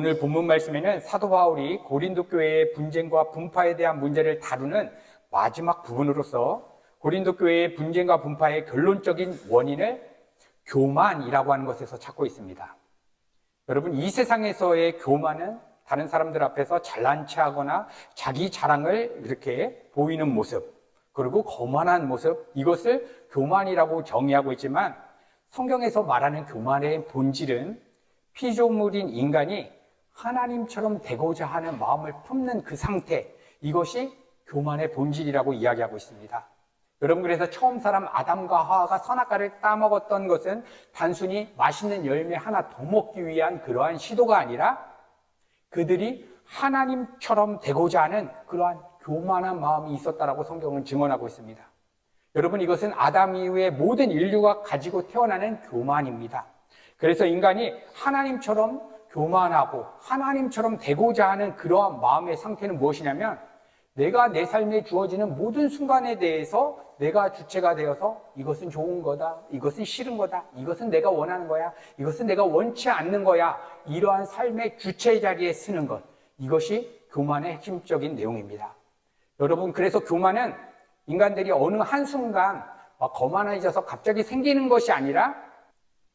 오늘 본문 말씀에는 사도 바울이 고린도 교회의 분쟁과 분파에 대한 문제를 다루는 마지막 부분으로서 고린도 교회의 분쟁과 분파의 결론적인 원인을 교만이라고 하는 것에서 찾고 있습니다. 여러분, 이 세상에서의 교만은 다른 사람들 앞에서 잘난 체하거나 자기 자랑을 이렇게 보이는 모습, 그리고 거만한 모습, 이것을 교만이라고 정의하고 있지만 성경에서 말하는 교만의 본질은 피조물인 인간이 하나님처럼 되고자 하는 마음을 품는 그 상태, 이것이 교만의 본질이라고 이야기하고 있습니다. 여러분, 그래서 처음 사람 아담과 하와가 선악과를 따먹었던 것은 단순히 맛있는 열매 하나 더 먹기 위한 그러한 시도가 아니라 그들이 하나님처럼 되고자 하는 그러한 교만한 마음이 있었다라고 성경은 증언하고 있습니다. 여러분, 이것은 아담 이후에 모든 인류가 가지고 태어나는 교만입니다. 그래서 인간이 하나님처럼 교만하고 하나님처럼 되고자 하는 그러한 마음의 상태는 무엇이냐면 내가 내 삶에 주어지는 모든 순간에 대해서 내가 주체가 되어서 이것은 좋은 거다, 이것은 싫은 거다, 이것은 내가 원하는 거야, 이것은 내가 원치 않는 거야, 이러한 삶의 주체 자리에 쓰는 것, 이것이 교만의 핵심적인 내용입니다. 여러분, 그래서 교만은 인간들이 어느 한순간 거만해져서 갑자기 생기는 것이 아니라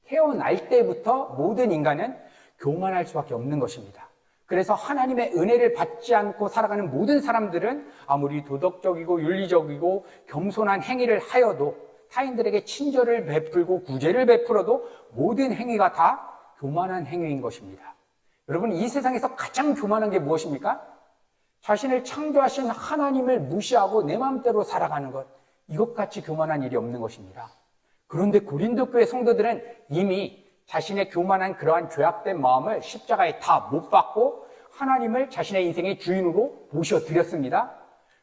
태어날 때부터 모든 인간은 교만할 수밖에 없는 것입니다. 그래서 하나님의 은혜를 받지 않고 살아가는 모든 사람들은 아무리 도덕적이고 윤리적이고 겸손한 행위를 하여도 타인들에게 친절을 베풀고 구제를 베풀어도 모든 행위가 다 교만한 행위인 것입니다. 여러분, 이 세상에서 가장 교만한 게 무엇입니까? 자신을 창조하신 하나님을 무시하고 내 마음대로 살아가는 것, 이것같이 교만한 일이 없는 것입니다. 그런데 고린도 교회 성도들은 이미 자신의 교만한 그러한 죄악된 마음을 십자가에 다 못 박고 하나님을 자신의 인생의 주인으로 모셔드렸습니다.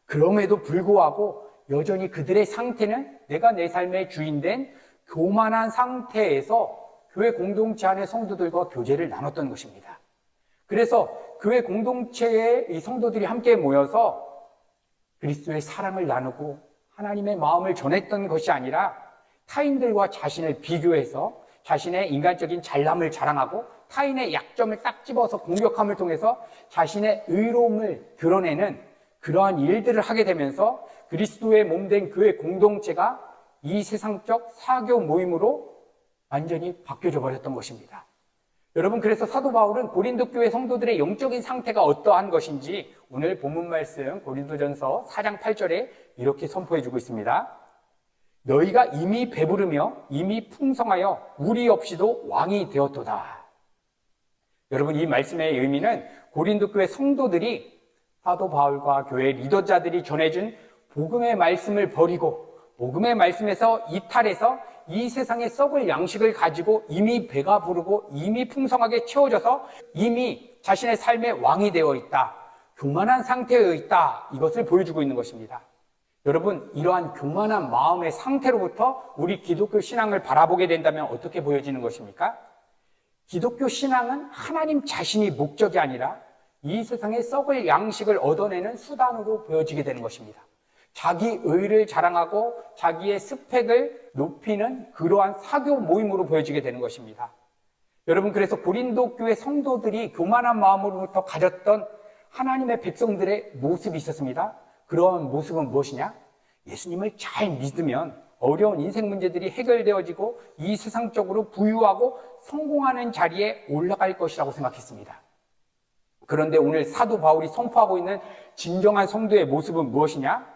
그럼에도 불구하고 여전히 그들의 상태는 내가 내 삶의 주인된 교만한 상태에서 교회 공동체 안의 성도들과 교제를 나눴던 것입니다. 그래서 교회 공동체의 이 성도들이 함께 모여서 그리스도의 사랑을 나누고 하나님의 마음을 전했던 것이 아니라 타인들과 자신을 비교해서 자신의 인간적인 잘남을 자랑하고 타인의 약점을 딱 집어서 공격함을 통해서 자신의 의로움을 드러내는 그러한 일들을 하게 되면서 그리스도의 몸된 교회 공동체가 이 세상적 사교 모임으로 완전히 바뀌어져 버렸던 것입니다. 여러분, 그래서 사도 바울은 고린도 교회 성도들의 영적인 상태가 어떠한 것인지 오늘 본문 말씀 고린도전서 4장 8절에 이렇게 선포해주고 있습니다. 너희가 이미 배부르며 이미 풍성하여 우리 없이도 왕이 되었도다. 여러분, 이 말씀의 의미는 고린도 교회 성도들이 사도 바울과 교회 리더자들이 전해준 복음의 말씀을 버리고 복음의 말씀에서 이탈해서 이 세상에 썩을 양식을 가지고 이미 배가 부르고 이미 풍성하게 채워져서 이미 자신의 삶의 왕이 되어 있다, 교만한 상태에 있다, 이것을 보여주고 있는 것입니다. 여러분, 이러한 교만한 마음의 상태로부터 우리 기독교 신앙을 바라보게 된다면 어떻게 보여지는 것입니까? 기독교 신앙은 하나님 자신이 목적이 아니라 이 세상에 썩을 양식을 얻어내는 수단으로 보여지게 되는 것입니다. 자기 의를 자랑하고 자기의 스펙을 높이는 그러한 사교 모임으로 보여지게 되는 것입니다. 여러분, 그래서 고린도 교회 성도들이 교만한 마음으로부터 가졌던 하나님의 백성들의 모습이 있었습니다. 그런 모습은 무엇이냐? 예수님을 잘 믿으면 어려운 인생 문제들이 해결되어지고 이 세상적으로 부유하고 성공하는 자리에 올라갈 것이라고 생각했습니다. 그런데 오늘 사도 바울이 선포하고 있는 진정한 성도의 모습은 무엇이냐?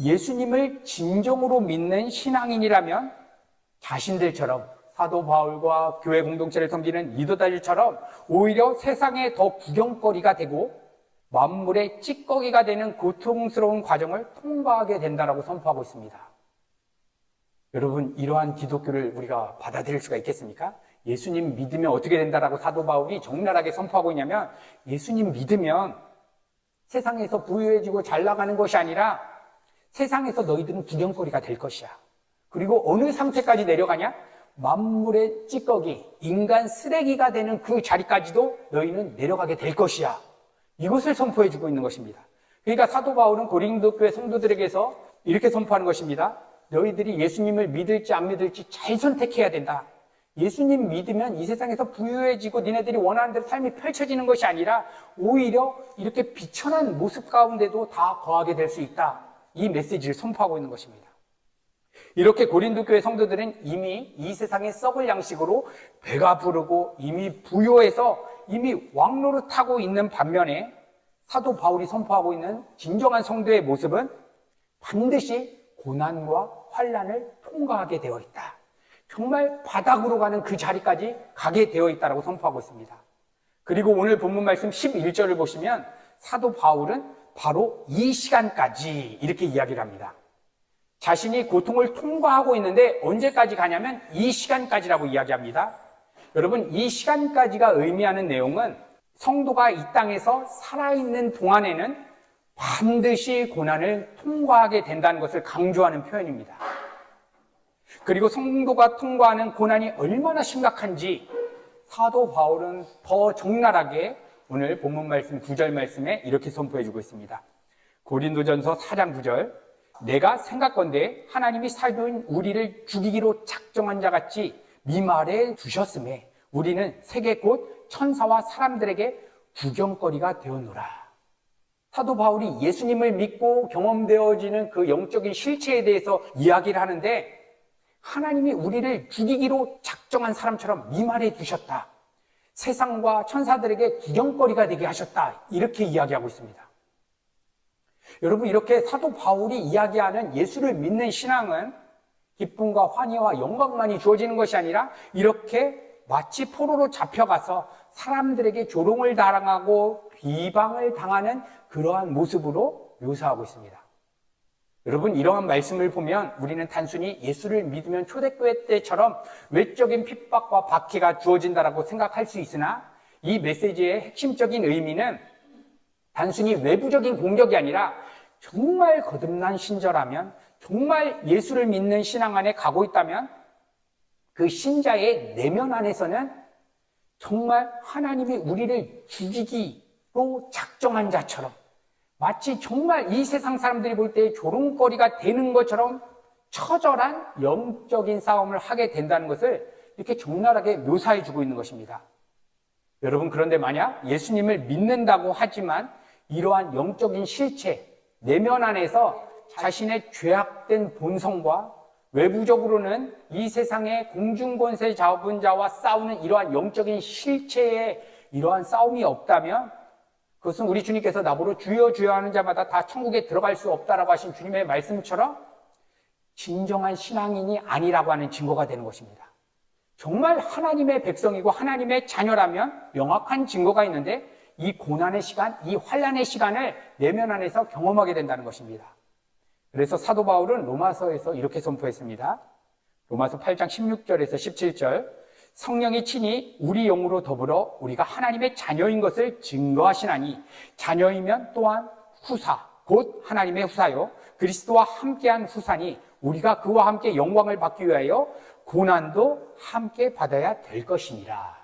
예수님을 진정으로 믿는 신앙인이라면 자신들처럼 사도 바울과 교회 공동체를 섬기는 리더들처럼 오히려 세상에 더 구경거리가 되고 만물의 찌꺼기가 되는 고통스러운 과정을 통과하게 된다라고 선포하고 있습니다. 여러분, 이러한 기독교를 우리가 받아들일 수가 있겠습니까? 예수님 믿으면 어떻게 된다라고 사도 바울이 적나라하게 선포하고 있냐면 예수님 믿으면 세상에서 부유해지고 잘 나가는 것이 아니라 세상에서 너희들은 구경거리가 될 것이야. 그리고 어느 상태까지 내려가냐? 만물의 찌꺼기, 인간 쓰레기가 되는 그 자리까지도 너희는 내려가게 될 것이야. 이것을 선포해주고 있는 것입니다. 그러니까 사도 바울은 고린도 교회 성도들에게서 이렇게 선포하는 것입니다. 너희들이 예수님을 믿을지 안 믿을지 잘 선택해야 된다. 예수님 믿으면 이 세상에서 부유해지고 니네들이 원하는 대로 삶이 펼쳐지는 것이 아니라 오히려 이렇게 비천한 모습 가운데도 다 거하게 될 수 있다. 이 메시지를 선포하고 있는 것입니다. 이렇게 고린도 교회 성도들은 이미 이 세상의 썩을 양식으로 배가 부르고 이미 부요해서 이미 왕노릇하고 있는 반면에 사도 바울이 선포하고 있는 진정한 성도의 모습은 반드시 고난과 환난을 통과하게 되어 있다. 정말 바닥으로 가는 그 자리까지 가게 되어 있다고 선포하고 있습니다. 그리고 오늘 본문 말씀 11절을 보시면 사도 바울은 바로 이 시간까지 이렇게 이야기를 합니다. 자신이 고통을 통과하고 있는데 언제까지 가냐면 이 시간까지라고 이야기합니다. 여러분, 이 시간까지가 의미하는 내용은 성도가 이 땅에서 살아있는 동안에는 반드시 고난을 통과하게 된다는 것을 강조하는 표현입니다. 그리고 성도가 통과하는 고난이 얼마나 심각한지 사도 바울은 더 적나라하게 오늘 본문 말씀 9절 말씀에 이렇게 선포해주고 있습니다. 고린도전서 4장 9절, 내가 생각건대 하나님이 살도인 우리를 죽이기로 작정한 자같이 미말에 두셨음에 우리는 세계 곧 천사와 사람들에게 구경거리가 되었노라. 사도 바울이 예수님을 믿고 경험되어지는 그 영적인 실체에 대해서 이야기를 하는데 하나님이 우리를 죽이기로 작정한 사람처럼 미말해 두셨다. 세상과 천사들에게 구경거리가 되게 하셨다. 이렇게 이야기하고 있습니다. 여러분, 이렇게 사도 바울이 이야기하는 예수를 믿는 신앙은 기쁨과 환희와 영광만이 주어지는 것이 아니라 이렇게 마치 포로로 잡혀가서 사람들에게 조롱을 당하고 비방을 당하는 그러한 모습으로 묘사하고 있습니다. 여러분, 이러한 말씀을 보면 우리는 단순히 예수를 믿으면 초대교회 때처럼 외적인 핍박과 박해가 주어진다라고 생각할 수 있으나 이 메시지의 핵심적인 의미는 단순히 외부적인 공격이 아니라 정말 거듭난 신자라면, 정말 예수를 믿는 신앙 안에 가고 있다면 그 신자의 내면 안에서는 정말 하나님이 우리를 죽이기로 작정한 자처럼 마치 정말 이 세상 사람들이 볼 때 조롱거리가 되는 것처럼 처절한 영적인 싸움을 하게 된다는 것을 이렇게 적나라하게 묘사해 주고 있는 것입니다. 여러분, 그런데 만약 예수님을 믿는다고 하지만 이러한 영적인 실체, 내면 안에서 자신의 죄악된 본성과 외부적으로는 이 세상의 공중권세 잡은 자와 싸우는 이러한 영적인 실체에 이러한 싸움이 없다면 그것은 우리 주님께서 나보러 주여 주여 하는 자마다 다 천국에 들어갈 수 없다라고 하신 주님의 말씀처럼 진정한 신앙인이 아니라고 하는 증거가 되는 것입니다. 정말 하나님의 백성이고 하나님의 자녀라면 명확한 증거가 있는데 이 고난의 시간, 이 환난의 시간을 내면 안에서 경험하게 된다는 것입니다. 그래서 사도 바울은 로마서에서 이렇게 선포했습니다. 로마서 8장 16절에서 17절, 성령이 친히 우리 영으로 더불어 우리가 하나님의 자녀인 것을 증거하시나니 자녀이면 또한 후사, 곧 하나님의 후사요 그리스도와 함께한 후사니 우리가 그와 함께 영광을 받기 위하여 고난도 함께 받아야 될 것이니라.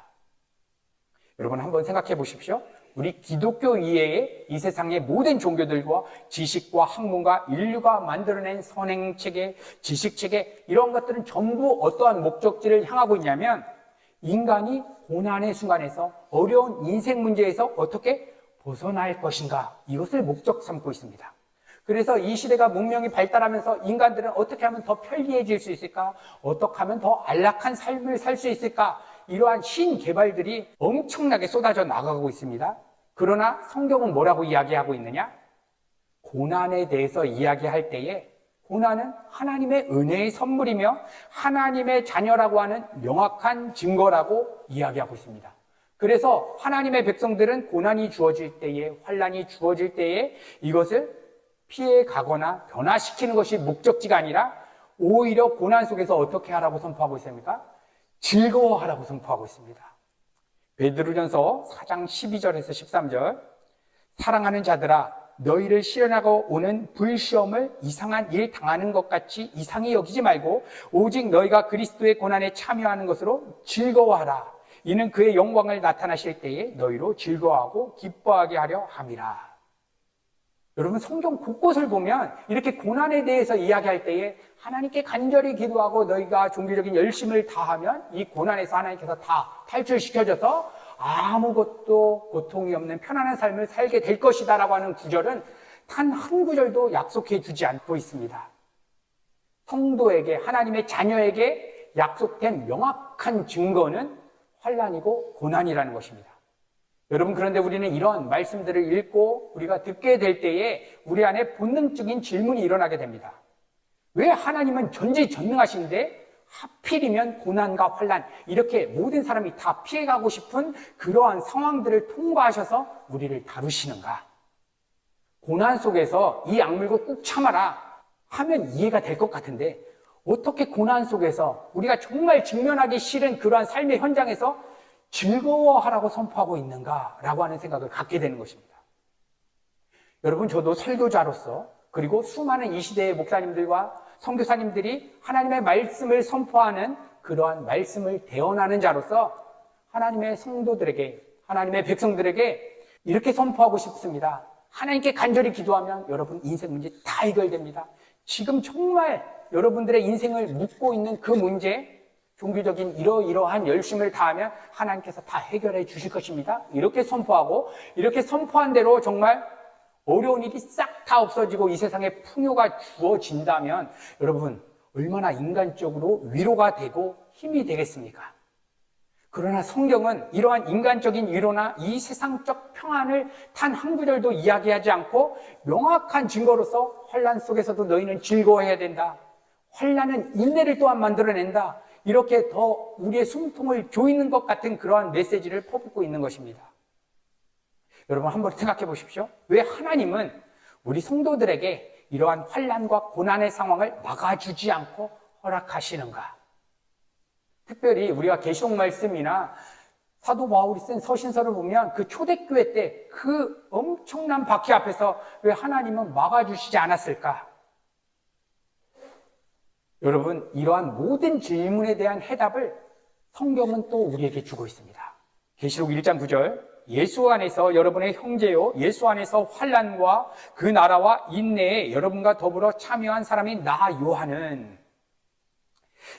여러분, 한번 생각해 보십시오. 우리 기독교 이외에 이 세상의 모든 종교들과 지식과 학문과 인류가 만들어낸 선행체계, 지식체계 이런 것들은 전부 어떠한 목적지를 향하고 있냐면 인간이 고난의 순간에서 어려운 인생 문제에서 어떻게 벗어날 것인가, 이것을 목적 삼고 있습니다. 그래서 이 시대가 문명이 발달하면서 인간들은 어떻게 하면 더 편리해질 수 있을까, 어떻게 하면 더 안락한 삶을 살 수 있을까, 이러한 신개발들이 엄청나게 쏟아져 나가고 있습니다. 그러나 성경은 뭐라고 이야기하고 있느냐? 고난에 대해서 이야기할 때에 고난은 하나님의 은혜의 선물이며 하나님의 자녀라고 하는 명확한 증거라고 이야기하고 있습니다. 그래서 하나님의 백성들은 고난이 주어질 때에, 환난이 주어질 때에 이것을 피해 가거나 변화시키는 것이 목적지가 아니라 오히려 고난 속에서 어떻게 하라고 선포하고 있습니까? 즐거워하라고 선포하고 있습니다. 베드로전서 4장 12절에서 13절, 사랑하는 자들아 너희를 시련하고 오는 불시험을 이상한 일 당하는 것 같이 이상히 여기지 말고 오직 너희가 그리스도의 고난에 참여하는 것으로 즐거워하라. 이는 그의 영광을 나타나실 때에 너희로 즐거워하고 기뻐하게 하려 함이라. 여러분 성경 곳곳을 보면 이렇게 고난에 대해서 이야기할 때에 하나님께 간절히 기도하고 너희가 종교적인 열심을 다하면 이 고난에서 하나님께서 다 탈출시켜줘서 아무것도 고통이 없는 편안한 삶을 살게 될 것이다 라고 하는 구절은 단 한 구절도 약속해 주지 않고 있습니다. 성도에게, 하나님의 자녀에게 약속된 명확한 증거는 환난이고 고난이라는 것입니다. 여러분, 그런데 우리는 이런 말씀들을 읽고 우리가 듣게 될 때에 우리 안에 본능적인 질문이 일어나게 됩니다. 왜 하나님은 전지전능하신데 하필이면 고난과 환난, 이렇게 모든 사람이 다 피해가고 싶은 그러한 상황들을 통과하셔서 우리를 다루시는가? 고난 속에서 이 악물고 꾹 참아라 하면 이해가 될 것 같은데 어떻게 고난 속에서 우리가 정말 직면하기 싫은 그러한 삶의 현장에서 즐거워하라고 선포하고 있는가라고 하는 생각을 갖게 되는 것입니다. 여러분, 저도 설교자로서 그리고 수많은 이 시대의 목사님들과 선교사님들이 하나님의 말씀을 선포하는 그러한 말씀을 대언하는 자로서 하나님의 성도들에게, 하나님의 백성들에게 이렇게 선포하고 싶습니다. 하나님께 간절히 기도하면 여러분 인생 문제 다 해결됩니다. 지금 정말 여러분들의 인생을 묻고 있는 그 문제, 종교적인 이러이러한 열심을 다하면 하나님께서 다 해결해 주실 것입니다. 이렇게 선포하고, 이렇게 선포한 대로 정말 어려운 일이 싹 다 없어지고 이 세상에 풍요가 주어진다면 여러분 얼마나 인간적으로 위로가 되고 힘이 되겠습니까? 그러나 성경은 이러한 인간적인 위로나 이 세상적 평안을 단 한 구절도 이야기하지 않고 명확한 증거로서 환난 속에서도 너희는 즐거워해야 된다. 환난은 인내를 또한 만들어낸다. 이렇게 더 우리의 숨통을 조이는 것 같은 그러한 메시지를 퍼붓고 있는 것입니다. 여러분 한번 생각해 보십시오. 왜 하나님은 우리 성도들에게 이러한 환난과 고난의 상황을 막아주지 않고 허락하시는가? 특별히 우리가 계시록 말씀이나 사도 바울이 쓴 서신서를 보면 그 초대교회 때 그 엄청난 박해 앞에서 왜 하나님은 막아주시지 않았을까? 여러분, 이러한 모든 질문에 대한 해답을 성경은 또 우리에게 주고 있습니다. 계시록 1장 9절, 예수 안에서 여러분의 형제요, 예수 안에서 환난과 그 나라와 인내에 여러분과 더불어 참여한 사람이 나 요한은,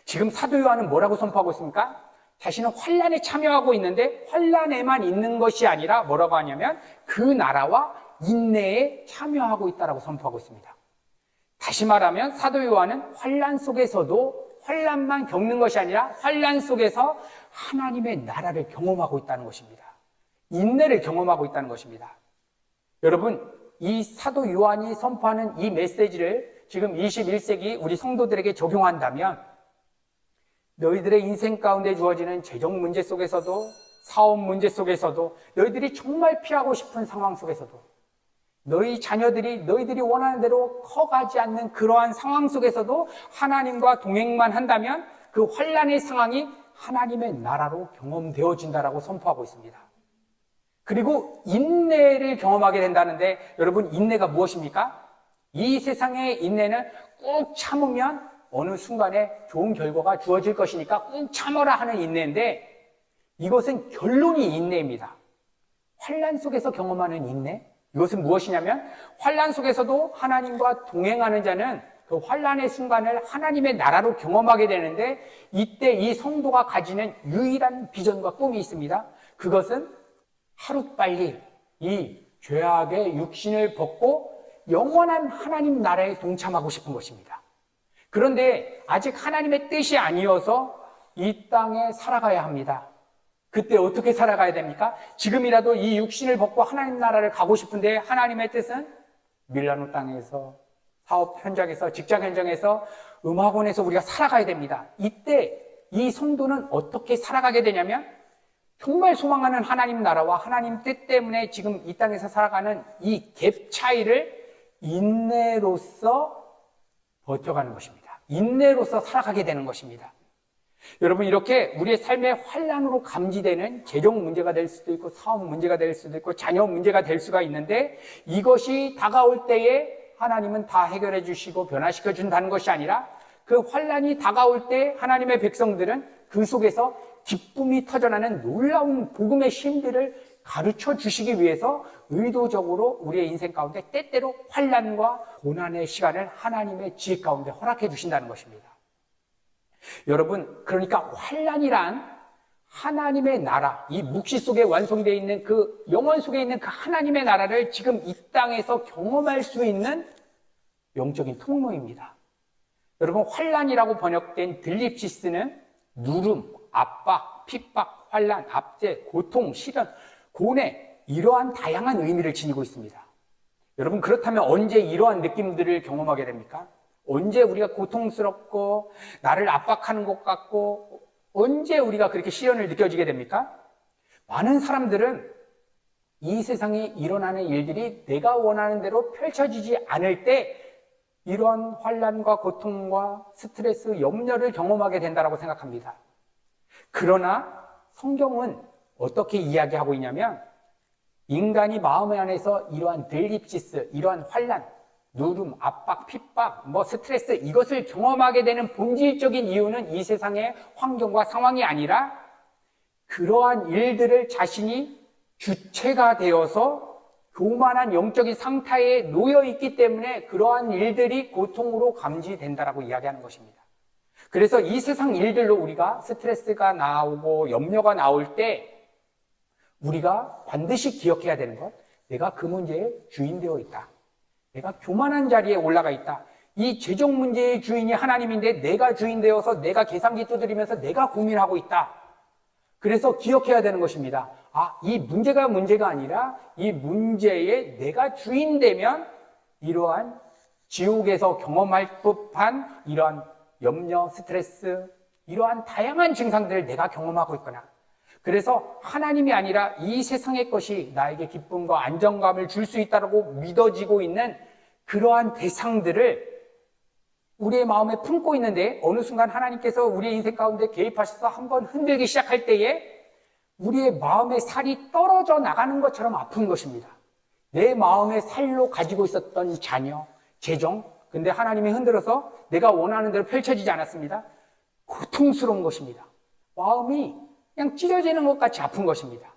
지금 사도 요한은 뭐라고 선포하고 있습니까? 자신은 환난에 참여하고 있는데 환난에만 있는 것이 아니라 뭐라고 하냐면 그 나라와 인내에 참여하고 있다라고 선포하고 있습니다. 다시 말하면 사도 요한은 환난 속에서도 환난만 겪는 것이 아니라 환난 속에서 하나님의 나라를 경험하고 있다는 것입니다. 인내를 경험하고 있다는 것입니다. 여러분, 이 사도 요한이 선포하는 이 메시지를 지금 21세기 우리 성도들에게 적용한다면 너희들의 인생 가운데 주어지는 재정 문제 속에서도, 사업 문제 속에서도, 너희들이 정말 피하고 싶은 상황 속에서도, 너희 자녀들이 너희들이 원하는 대로 커가지 않는 그러한 상황 속에서도 하나님과 동행만 한다면 그 환난의 상황이 하나님의 나라로 경험되어진다라고 선포하고 있습니다. 그리고 인내를 경험하게 된다는데, 여러분 인내가 무엇입니까? 이 세상의 인내는 꾹 참으면 어느 순간에 좋은 결과가 주어질 것이니까 꾹 참아라 하는 인내인데, 이것은 결론이 인내입니다. 환난 속에서 경험하는 인내, 이것은 무엇이냐면 환난 속에서도 하나님과 동행하는 자는 그 환난의 순간을 하나님의 나라로 경험하게 되는데, 이때 이 성도가 가지는 유일한 비전과 꿈이 있습니다. 그것은 하루빨리 이 죄악의 육신을 벗고 영원한 하나님 나라에 동참하고 싶은 것입니다. 그런데 아직 하나님의 뜻이 아니어서 이 땅에 살아가야 합니다. 그때 어떻게 살아가야 됩니까? 지금이라도 이 육신을 벗고 하나님 나라를 가고 싶은데 하나님의 뜻은 밀라노 땅에서, 사업 현장에서, 직장 현장에서, 음악원에서 우리가 살아가야 됩니다. 이때 이 성도는 어떻게 살아가게 되냐면 정말 소망하는 하나님 나라와 하나님 뜻 때문에 지금 이 땅에서 살아가는 이 갭 차이를 인내로서 버텨가는 것입니다. 인내로서 살아가게 되는 것입니다. 여러분, 이렇게 우리의 삶의 환난으로 감지되는 재정 문제가 될 수도 있고 사업 문제가 될 수도 있고 자녀 문제가 될 수가 있는데, 이것이 다가올 때에 하나님은 다 해결해 주시고 변화시켜 준다는 것이 아니라 그 환난이 다가올 때 하나님의 백성들은 그 속에서 기쁨이 터져나는 놀라운 복음의 힘들을 가르쳐 주시기 위해서 의도적으로 우리의 인생 가운데 때때로 환난과 고난의 시간을 하나님의 지혜 가운데 허락해 주신다는 것입니다. 여러분, 그러니까 환난이란 하나님의 나라, 이 묵시 속에 완성되어 있는 그 영원 속에 있는 그 하나님의 나라를 지금 이 땅에서 경험할 수 있는 영적인 통로입니다. 여러분, 환난이라고 번역된 들립시스는 누름, 압박, 핍박, 환난, 압제, 고통, 시련, 고뇌, 이러한 다양한 의미를 지니고 있습니다. 여러분, 그렇다면 언제 이러한 느낌들을 경험하게 됩니까? 언제 우리가 고통스럽고 나를 압박하는 것 같고 언제 우리가 그렇게 시련을 느껴지게 됩니까? 많은 사람들은 이 세상에 일어나는 일들이 내가 원하는 대로 펼쳐지지 않을 때 이러한 환난과 고통과 스트레스, 염려를 경험하게 된다고 생각합니다. 그러나 성경은 어떻게 이야기하고 있냐면 인간이 마음 안에서 이러한 들립시스, 이러한 환난, 누름, 압박, 핍박, 스트레스 이것을 경험하게 되는 본질적인 이유는 이 세상의 환경과 상황이 아니라 그러한 일들을 자신이 주체가 되어서 교만한 영적인 상태에 놓여 있기 때문에 그러한 일들이 고통으로 감지된다라고 이야기하는 것입니다. 그래서 이 세상 일들로 우리가 스트레스가 나오고 염려가 나올 때 우리가 반드시 기억해야 되는 것, 내가 그 문제에 주인되어 있다. 내가 교만한 자리에 올라가 있다. 이 재정 문제의 주인이 하나님인데 내가 주인 되어서 내가 계산기 두드리면서 내가 고민하고 있다. 그래서 기억해야 되는 것입니다. 이 문제가 아니라 이 문제에 내가 주인 되면 이러한 지옥에서 경험할 법한 이러한 염려, 스트레스, 이러한 다양한 증상들을 내가 경험하고 있거나 그래서 하나님이 아니라 이 세상의 것이 나에게 기쁨과 안정감을 줄 수 있다고 믿어지고 있는 그러한 대상들을 우리의 마음에 품고 있는데 어느 순간 하나님께서 우리의 인생 가운데 개입하셔서 한번 흔들기 시작할 때에 우리의 마음의 살이 떨어져 나가는 것처럼 아픈 것입니다. 내 마음의 살로 가지고 있었던 자녀, 재정, 근데 하나님이 흔들어서 내가 원하는 대로 펼쳐지지 않았습니다. 고통스러운 것입니다. 마음이 그냥 찢어지는 것 같이 아픈 것입니다.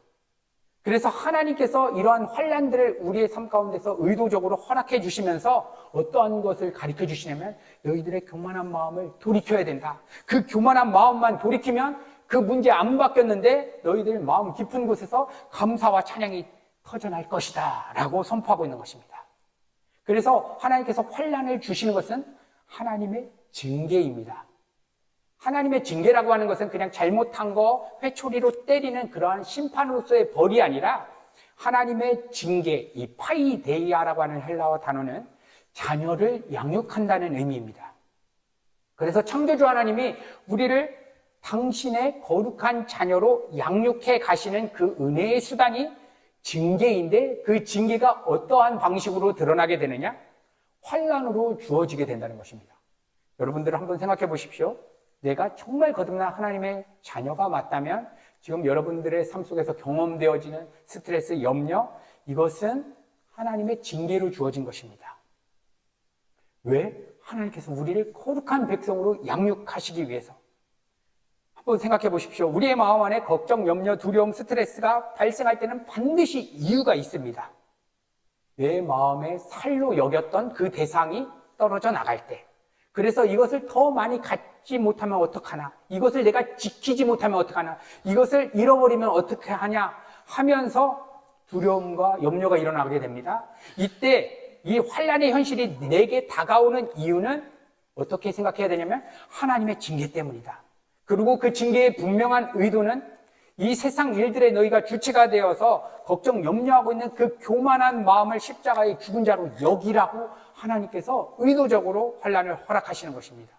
그래서 하나님께서 이러한 환난들을 우리의 삶 가운데서 의도적으로 허락해 주시면서 어떠한 것을 가르쳐 주시냐면 너희들의 교만한 마음을 돌이켜야 된다. 그 교만한 마음만 돌이키면 그 문제 안 바뀌었는데 너희들 마음 깊은 곳에서 감사와 찬양이 터져날 것이다 라고 선포하고 있는 것입니다. 그래서 하나님께서 환난을 주시는 것은 하나님의 징계입니다. 하나님의 징계라고 하는 것은 그냥 잘못한 거 회초리로 때리는 그러한 심판으로서의 벌이 아니라 하나님의 징계, 이 파이데이아라고 하는 헬라어 단어는 자녀를 양육한다는 의미입니다. 그래서 창조주 하나님이 우리를 당신의 거룩한 자녀로 양육해 가시는 그 은혜의 수단이 징계인데 그 징계가 어떠한 방식으로 드러나게 되느냐? 환난으로 주어지게 된다는 것입니다. 여러분들 한번 생각해 보십시오. 내가 정말 거듭난 하나님의 자녀가 맞다면 지금 여러분들의 삶 속에서 경험되어지는 스트레스, 염려 이것은 하나님의 징계로 주어진 것입니다. 왜? 하나님께서 우리를 거룩한 백성으로 양육하시기 위해서. 한번 생각해 보십시오. 우리의 마음 안에 걱정, 염려, 두려움, 스트레스가 발생할 때는 반드시 이유가 있습니다. 내 마음의 살로 여겼던 그 대상이 떨어져 나갈 때 그래서 이것을 더 많이 갖지 못하면 어떡하나? 이것을 내가 지키지 못하면 어떡하나? 이것을 잃어버리면 어떻게 하냐? 하면서 두려움과 염려가 일어나게 됩니다. 이때 이 환난의 현실이 내게 다가오는 이유는 어떻게 생각해야 되냐면 하나님의 징계 때문이다. 그리고 그 징계의 분명한 의도는 이 세상 일들에 너희가 주체가 되어서 걱정, 염려하고 있는 그 교만한 마음을 십자가의 죽은 자로 여기라고 하나님께서 의도적으로 환난을 허락하시는 것입니다.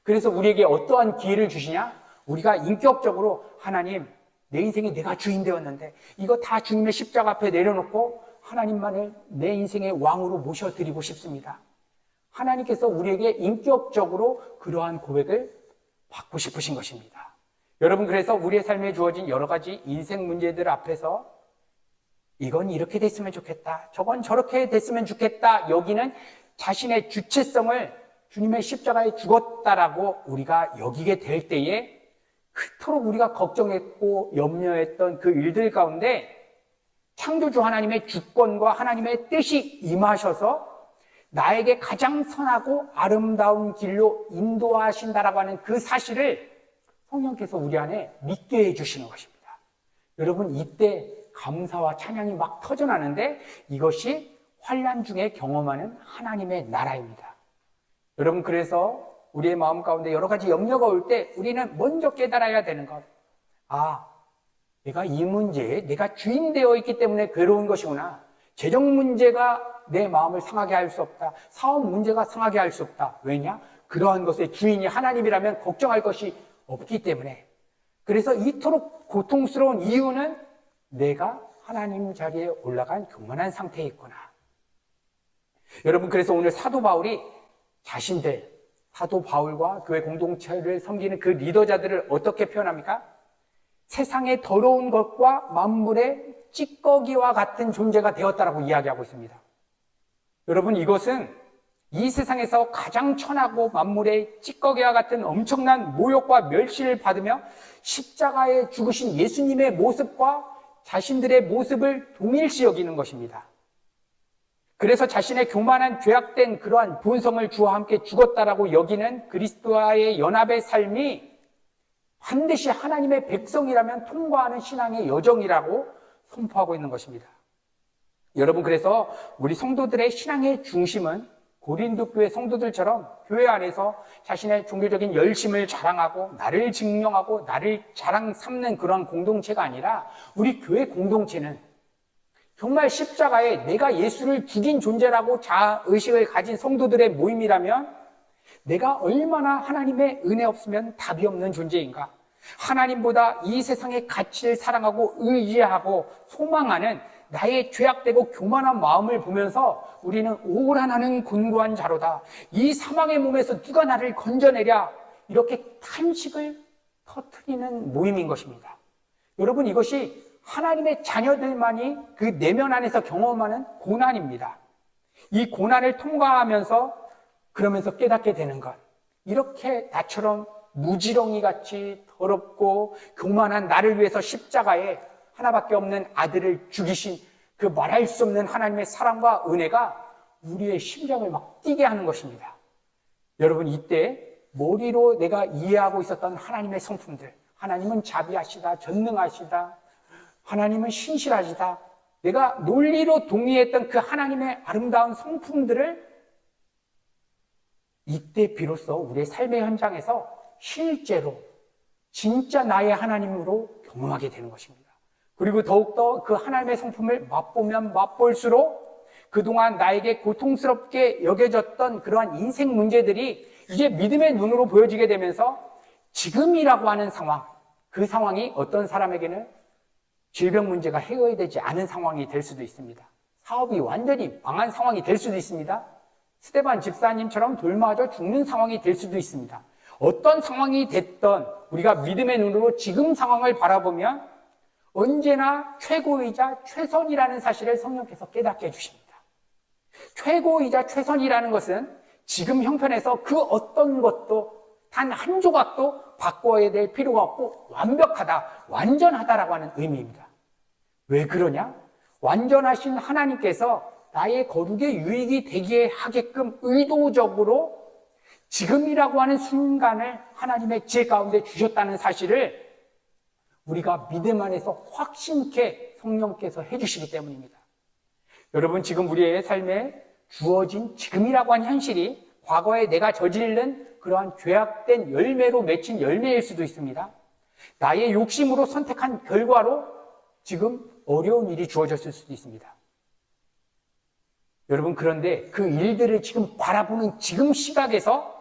그래서 우리에게 어떠한 기회를 주시냐? 우리가 인격적으로 하나님, 내 인생에 내가 주인 되었는데 이거 다 주님의 십자가 앞에 내려놓고 하나님만을 내 인생의 왕으로 모셔드리고 싶습니다. 하나님께서 우리에게 인격적으로 그러한 고백을 받고 싶으신 것입니다. 여러분, 그래서 우리의 삶에 주어진 여러 가지 인생 문제들 앞에서 이건 이렇게 됐으면 좋겠다, 저건 저렇게 됐으면 좋겠다, 여기는 자신의 주체성을 주님의 십자가에 죽었다라고 우리가 여기게 될 때에 그토록 우리가 걱정했고 염려했던 그 일들 가운데 창조주 하나님의 주권과 하나님의 뜻이 임하셔서 나에게 가장 선하고 아름다운 길로 인도하신다라고 하는 그 사실을 성령께서 우리 안에 믿게 해주시는 것입니다. 여러분, 이때 감사와 찬양이 막 터져나는데 이것이 환난 중에 경험하는 하나님의 나라입니다. 여러분, 그래서 우리의 마음 가운데 여러 가지 염려가 올 때 우리는 먼저 깨달아야 되는 것. 내가 이 문제에 내가 주인 되어 있기 때문에 괴로운 것이구나. 재정 문제가 내 마음을 상하게 할 수 없다. 사업 문제가 상하게 할 수 없다. 왜냐? 그러한 것의 주인이 하나님이라면 걱정할 것이 없기 때문에. 그래서 이토록 고통스러운 이유는 내가 하나님 자리에 올라간 교만한 상태에 있구나. 여러분, 그래서 오늘 사도 바울이 사도 바울과 교회 공동체를 섬기는 그 리더자들을 어떻게 표현합니까? 세상의 더러운 것과 만물의 찌꺼기와 같은 존재가 되었다라고 이야기하고 있습니다. 여러분, 이것은 이 세상에서 가장 천하고 만물의 찌꺼기와 같은 엄청난 모욕과 멸시를 받으며 십자가에 죽으신 예수님의 모습과 자신들의 모습을 동일시 여기는 것입니다. 그래서 자신의 교만한 죄악된 그러한 본성을 주와 함께 죽었다라고 여기는 그리스도와의 연합의 삶이 반드시 하나님의 백성이라면 통과하는 신앙의 여정이라고 선포하고 있는 것입니다. 여러분, 그래서 우리 성도들의 신앙의 중심은 고린도 교회 성도들처럼 교회 안에서 자신의 종교적인 열심을 자랑하고 나를 증명하고 나를 자랑 삼는 그러한 공동체가 아니라 우리 교회 공동체는 정말 십자가에 내가 예수를 죽인 존재라고 자아의식을 가진 성도들의 모임이라면 내가 얼마나 하나님의 은혜 없으면 답이 없는 존재인가? 하나님보다 이 세상의 가치를 사랑하고 의지하고 소망하는 나의 죄악되고 교만한 마음을 보면서 우리는 오란하는 곤고한 자로다. 이 사망의 몸에서 누가 나를 건져내랴. 이렇게 탄식을 터뜨리는 모임인 것입니다. 여러분, 이것이 하나님의 자녀들만이 그 내면 안에서 경험하는 고난입니다. 이 고난을 통과하면서 그러면서 깨닫게 되는 것. 이렇게 나처럼 무지렁이 같이 더럽고 교만한 나를 위해서 십자가에 하나밖에 없는 아들을 죽이신 그 말할 수 없는 하나님의 사랑과 은혜가 우리의 심장을 막 뛰게 하는 것입니다. 여러분, 이때 머리로 내가 이해하고 있었던 하나님의 성품들, 하나님은 자비하시다, 전능하시다, 하나님은 신실하시다, 내가 논리로 동의했던 그 하나님의 아름다운 성품들을 이때 비로소 우리의 삶의 현장에서 실제로 진짜 나의 하나님으로 경험하게 되는 것입니다. 그리고 더욱더 그 하나님의 성품을 맛보면 맛볼수록 그동안 나에게 고통스럽게 여겨졌던 그러한 인생 문제들이 이제 믿음의 눈으로 보여지게 되면서 지금이라고 하는 상황, 그 상황이 어떤 사람에게는 질병 문제가 해결되지 않은 상황이 될 수도 있습니다. 사업이 완전히 망한 상황이 될 수도 있습니다. 스데반 집사님처럼 돌맞아 죽는 상황이 될 수도 있습니다. 어떤 상황이 됐던 우리가 믿음의 눈으로 지금 상황을 바라보면 언제나 최고이자 최선이라는 사실을 성령께서 깨닫게 해주십니다. 최고이자 최선이라는 것은 지금 형편에서 그 어떤 것도 단 한 조각도 바꿔야 될 필요가 없고 완벽하다, 완전하다라고 하는 의미입니다. 왜 그러냐? 완전하신 하나님께서 나의 거룩에 유익이 되게 하게끔 의도적으로 지금이라고 하는 순간을 하나님의 지혜 가운데 주셨다는 사실을 우리가 믿음 안에서 확신케 성령께서 해주시기 때문입니다. 여러분, 지금 우리의 삶에 주어진 지금이라고 하는 현실이 과거에 내가 저지른 그러한 죄악된 열매로 맺힌 열매일 수도 있습니다. 나의 욕심으로 선택한 결과로 지금 어려운 일이 주어졌을 수도 있습니다. 여러분, 그런데 그 일들을 지금 바라보는 지금 시각에서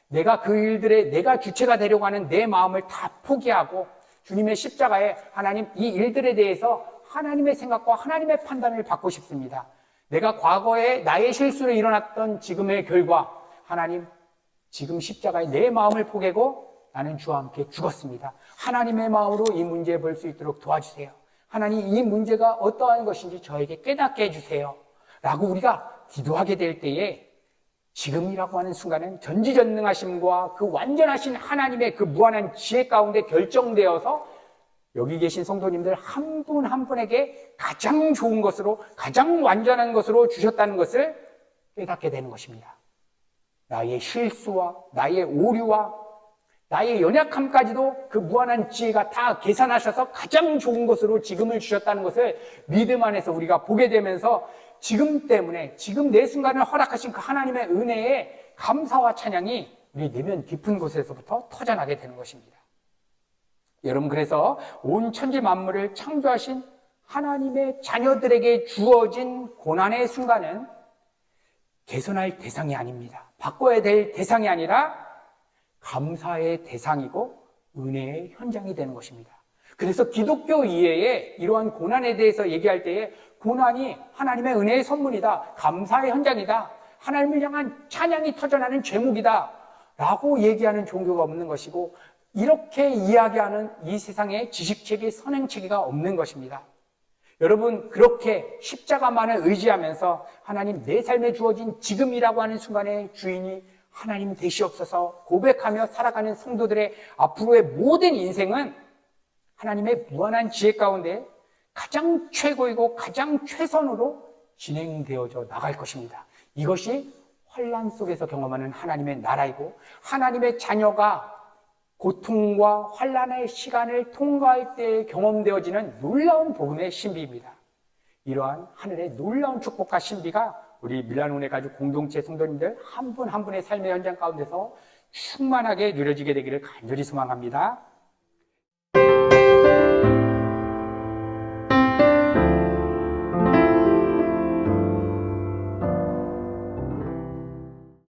내가 그 일들에 내가 주체가 되려고 하는 내 마음을 다 포기하고 주님의 십자가에 하나님, 이 일들에 대해서 하나님의 생각과 하나님의 판단을 받고 싶습니다. 내가 과거에 나의 실수로 일어났던 지금의 결과, 하나님, 지금 십자가에 내 마음을 포개고 나는 주와 함께 죽었습니다. 하나님의 마음으로 이 문제에 볼 수 있도록 도와주세요. 하나님, 이 문제가 어떠한 것인지 저에게 깨닫게 해주세요. 라고 우리가 기도하게 될 때에 지금이라고 하는 순간은 전지전능하심과 그 완전하신 하나님의 그 무한한 지혜 가운데 결정되어서 여기 계신 성도님들 한 분 한 분에게 가장 좋은 것으로, 가장 완전한 것으로 주셨다는 것을 깨닫게 되는 것입니다. 나의 실수와 나의 오류와 나의 연약함까지도 그 무한한 지혜가 다 계산하셔서 가장 좋은 것으로 지금을 주셨다는 것을 믿음 안에서 우리가 보게 되면서 지금 때문에, 지금 내 순간을 허락하신 그 하나님의 은혜에 감사와 찬양이 우리 내면 깊은 곳에서부터 터져나게 되는 것입니다. 여러분, 그래서 온 천지 만물을 창조하신 하나님의 자녀들에게 주어진 고난의 순간은 개선할 대상이 아닙니다. 바꿔야 될 대상이 아니라 감사의 대상이고 은혜의 현장이 되는 것입니다. 그래서 기독교 이해에 이러한 고난에 대해서 얘기할 때에 고난이 하나님의 은혜의 선물이다, 감사의 현장이다, 하나님을 향한 찬양이 터져나는 제목이다 라고 얘기하는 종교가 없는 것이고, 이렇게 이야기하는 이 세상에 지식체계, 선행체계가 없는 것입니다. 여러분, 그렇게 십자가만을 의지하면서 하나님, 내 삶에 주어진 지금이라고 하는 순간의 주인이 하나님 되시옵소서 고백하며 살아가는 성도들의 앞으로의 모든 인생은 하나님의 무한한 지혜 가운데 가장 최고이고 가장 최선으로 진행되어져 나갈 것입니다. 이것이 환난 속에서 경험하는 하나님의 나라이고, 하나님의 자녀가 고통과 환난의 시간을 통과할 때 경험되어지는 놀라운 복음의 신비입니다. 이러한 하늘의 놀라운 축복과 신비가 우리 밀라노네 가족 공동체 성도님들 한 분 한 분의 삶의 현장 가운데서 충만하게 누려지게 되기를 간절히 소망합니다.